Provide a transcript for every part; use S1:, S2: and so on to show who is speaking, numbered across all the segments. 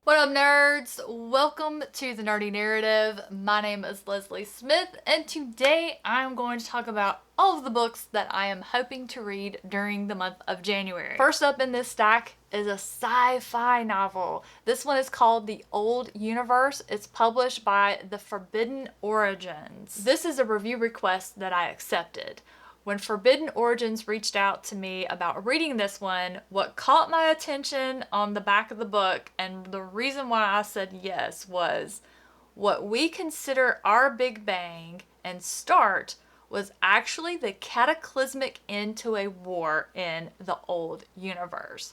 S1: What up, nerds? Welcome to the Nerdy Narrative. My name is Leslie Smith, and today I'm going to talk about all of the books that I am hoping to read during the month of January. First up in this stack is a sci-fi novel. This one is called The Old Universe. It's published by The Forbidden Origins. This is a review request that I accepted. When Forbidden Origins reached out to me about reading this one, what caught my attention on the back of the book, and the reason why I said yes, was what we consider our Big Bang and start was actually the cataclysmic end to a war in the old universe.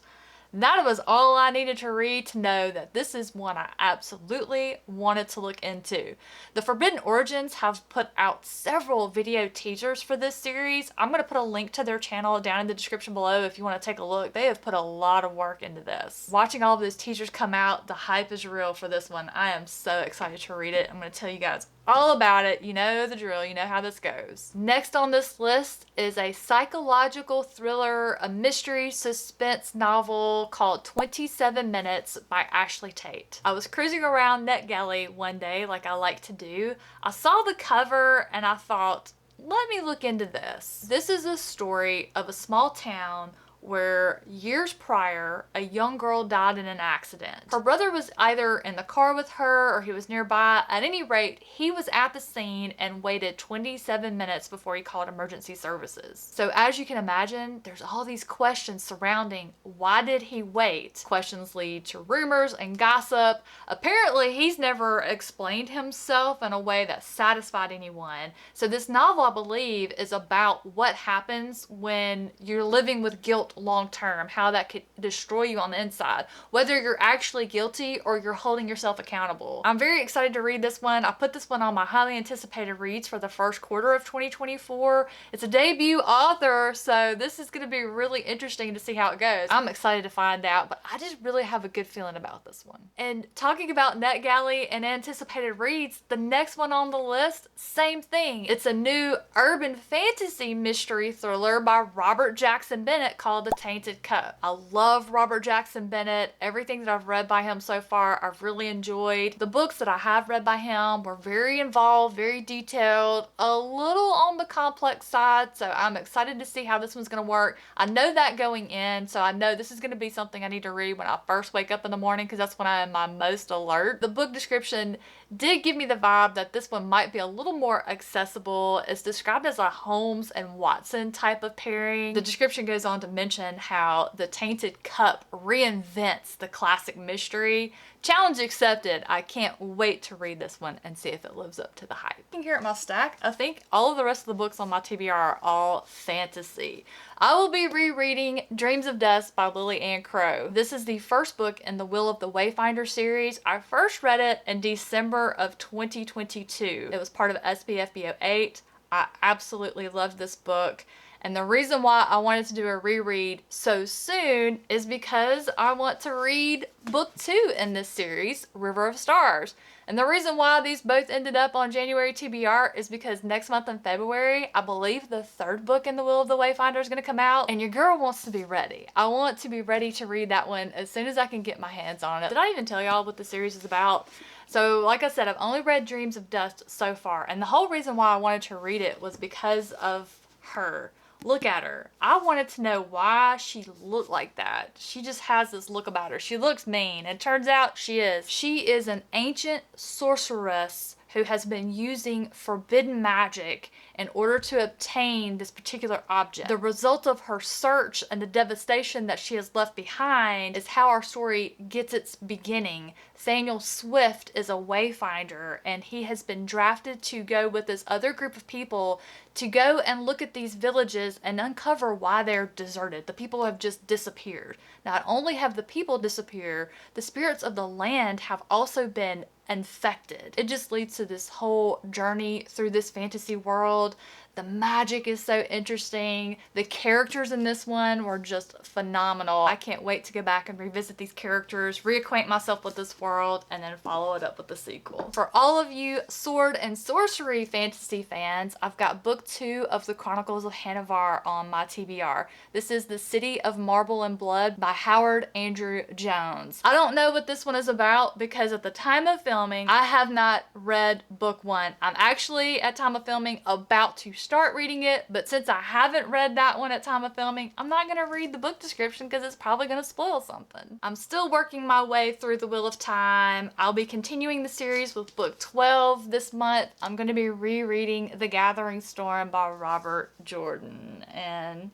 S1: That was all I needed to read to know that this is one I absolutely wanted to look into. The Forbidden Origins have put out several video teasers for this series. I'm going to put a link to their channel down in the description below if you want to take a look. They have put a lot of work into this. Watching all of those teasers come out, the hype is real for this one. I am so excited to read it. I'm going to tell you guys all about it. You know the drill. You know how this goes. Next on this list is a psychological thriller, a mystery suspense novel called 27 Minutes by Ashley Tate. I was cruising around NetGalley one day like I like to do. I saw the cover and I thought, let me look into this. This is a story of a small town where years prior, a young girl died in an accident. Her brother was either in the car with her or he was nearby. At any rate, he was at the scene and waited 27 minutes before he called emergency services. So as you can imagine, there's all these questions surrounding why did he wait? Questions lead to rumors and gossip. Apparently, he's never explained himself in a way that satisfied anyone. So this novel, I believe, is about what happens when you're living with guilt long term, how that could destroy you on the inside, whether you're actually guilty or you're holding yourself accountable. I'm very excited to read this one. I put this one on my highly anticipated reads for the first quarter of 2024. It's a debut author, so this is going to be really interesting to see how it goes. I'm excited to find out, but I just really have a good feeling about this one. And talking about NetGalley and anticipated reads, the next one on the list, same thing. It's a new urban fantasy mystery thriller by Robert Jackson Bennett called The Tainted Cup. I love Robert Jackson Bennett. Everything that I've read by him so far, I've really enjoyed. The books that I have read by him were very involved, very detailed, a little on the complex side, so I'm excited to see how this one's going to work. I know that going in, so I know this is going to be something I need to read when I first wake up in the morning because that's when I am my most alert. The book description did give me the vibe that this one might be a little more accessible. It's described as a Holmes and Watson type of pairing. The description goes on to mention how the Tainted Cup reinvents the classic mystery. Challenge accepted. I can't wait to read this one and see if it lives up to the hype. Here at my stack, I think all of the rest of the books on my TBR are all fantasy. I will be rereading Dreams of Dust by Lily Ann Crow. This is the first book in the Will of the Wayfinder series. I first read it in December of 2022. It was part of SBFBO 8. I absolutely loved this book. And the reason why I wanted to do a reread so soon is because I want to read book 2 in this series, River of Stars. And the reason why these both ended up on January TBR is because next month in February, I believe the third book in the Will of the Wayfinder is going to come out, and your girl wants to be ready. I want to be ready to read that one as soon as I can get my hands on it. Did I even tell y'all what the series is about? So like I said, I've only read Dreams of Dust so far, and the whole reason why I wanted to read it was because of her. Look at her. I wanted to know why she looked like that. She just has this look about her. She looks mean. And it turns out she is. She is an ancient sorceress who has been using forbidden magic in order to obtain this particular object. The result of her search and the devastation that she has left behind is how our story gets its beginning. Nathaniel Swift is a wayfinder, and he has been drafted to go with this other group of people to go and look at these villages and uncover why they're deserted. The people have just disappeared. Not only have the people disappeared, the spirits of the land have also been infected. It just leads to this whole journey through this fantasy world. The magic is so interesting. The characters in this one were just phenomenal. I can't wait to go back and revisit these characters, reacquaint myself with this world, and then follow it up with the sequel. For all of you sword and sorcery fantasy fans, I've got book 2 of the Chronicles of Hannivar on my TBR. This is The City of Marble and Blood by Howard Andrew Jones. I don't know what this one is about because at the time of filming, I have not read book 1. I'm actually, at time of filming, about to start reading it, but since I haven't read that one at time of filming, I'm not going to read the book description because it's probably going to spoil something. I'm still working my way through The Wheel of Time. I'll be continuing the series with book 12 this month. I'm going to be rereading The Gathering Storm by Robert Jordan. And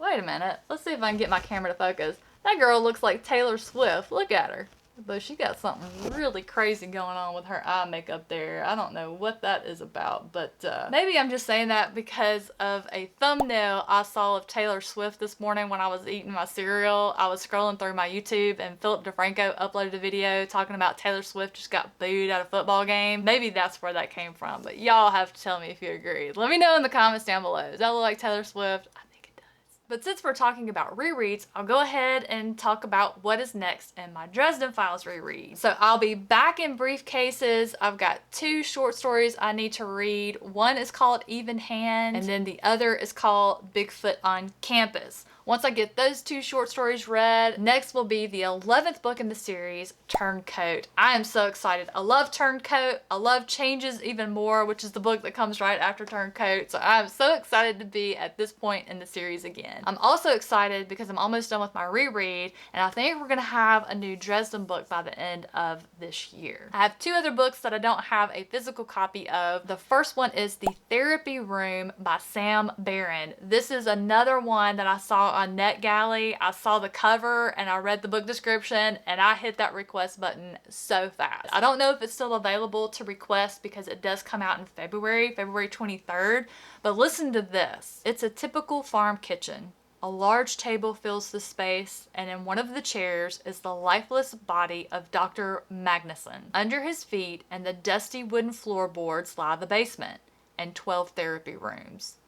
S1: wait a minute, let's see if I can get my camera to focus. That girl looks like Taylor Swift. Look at her. But she got something really crazy going on with her eye makeup there. I don't know what that is about, but maybe I'm just saying that because of a thumbnail I saw of Taylor Swift this morning when I was eating my cereal. I was scrolling through my YouTube and Philip DeFranco uploaded a video talking about Taylor Swift just got booed at a football game. Maybe that's where that came from, but y'all have to tell me if you agree. Let me know in the comments down below. Does that look like Taylor Swift? But since we're talking about rereads, I'll go ahead and talk about what is next in my Dresden Files reread. So I'll be back in Briefcases. I've got 2 short stories I need to read. One is called Even Hand, and then the other is called Bigfoot on Campus. Once I get those 2 short stories read, next will be the 11th book in the series, Turncoat. I am so excited. I love Turncoat. I love Changes even more, which is the book that comes right after Turncoat. So I'm so excited to be at this point in the series again. I'm also excited because I'm almost done with my reread, and I think we're gonna have a new Dresden book by the end of this year. I have 2 other books that I don't have a physical copy of. The first one is The Therapy Room by Sam Barron. This is another one that I saw on NetGalley. I saw the cover and I read the book description and I hit that request button so fast. I don't know if it's still available to request because it does come out in February 23rd, but listen to this. It's a typical farm kitchen. A large table fills the space, and in one of the chairs is the lifeless body of Dr. Magnuson. Under his feet and the dusty wooden floorboards lie the basement and 12 therapy rooms.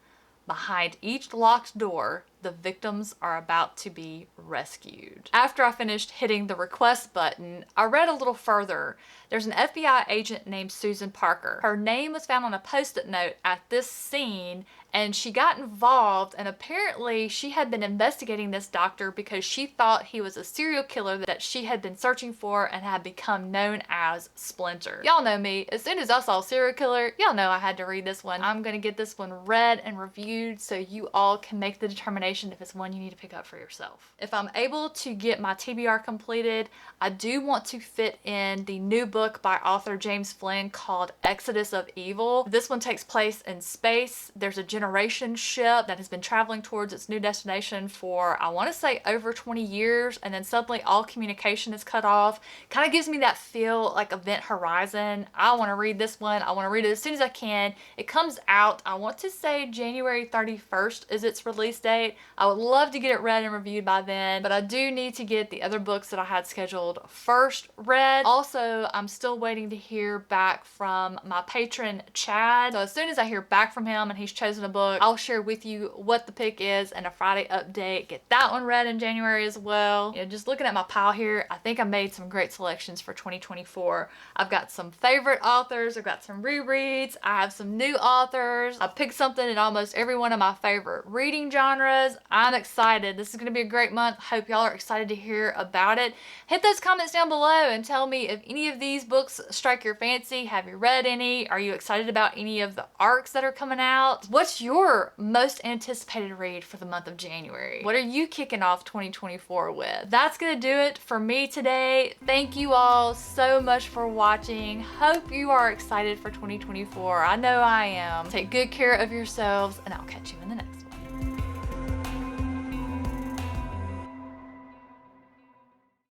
S1: Behind each locked door, the victims are about to be rescued. After I finished hitting the request button, I read a little further. There's an FBI agent named Susan Parker. Her name was found on a post-it note at this scene, and she got involved, and apparently she had been investigating this doctor because she thought he was a serial killer that she had been searching for and had become known as Splinter. Y'all know me. As soon as I saw serial killer, y'all know I had to read this one. I'm gonna get this one read and reviewed so you all can make the determination if it's one you need to pick up for yourself. If I'm able to get my TBR completed, I do want to fit in the new book by author James Flynn called Exodus of Evil. This one takes place in space. There's a generation ship that has been traveling towards its new destination for, I want to say, over 20 years, and then suddenly all communication is cut off. Kind of gives me that feel like Event Horizon. I want to read this one. I want to read it as soon as I can. It comes out, I want to say January 31st is its release date. I would love to get it read and reviewed by then, but I do need to get the other books that I had scheduled first read. Also, I'm still waiting to hear back from my patron Chad. So as soon as I hear back from him and he's chosen a book, I'll share with you what the pick is and a Friday update. Get that one read in January as well. You know, just looking at my pile here, I think I made some great selections for 2024. I've got some favorite authors, I've got some rereads, I have some new authors. I picked something in almost every one of my favorite reading genres. I'm excited. This is going to be a great month. Hope y'all are excited to hear about it. Hit those comments down below and tell me if any of these books strike your fancy. Have you read any? Are you excited about any of the arcs that are coming out? What's your most anticipated read for the month of January? What are you kicking off 2024 with? That's going to do it for me today. Thank you all so much for watching. Hope you are excited for 2024. I know I am. Take good care of yourselves, and I'll catch you in the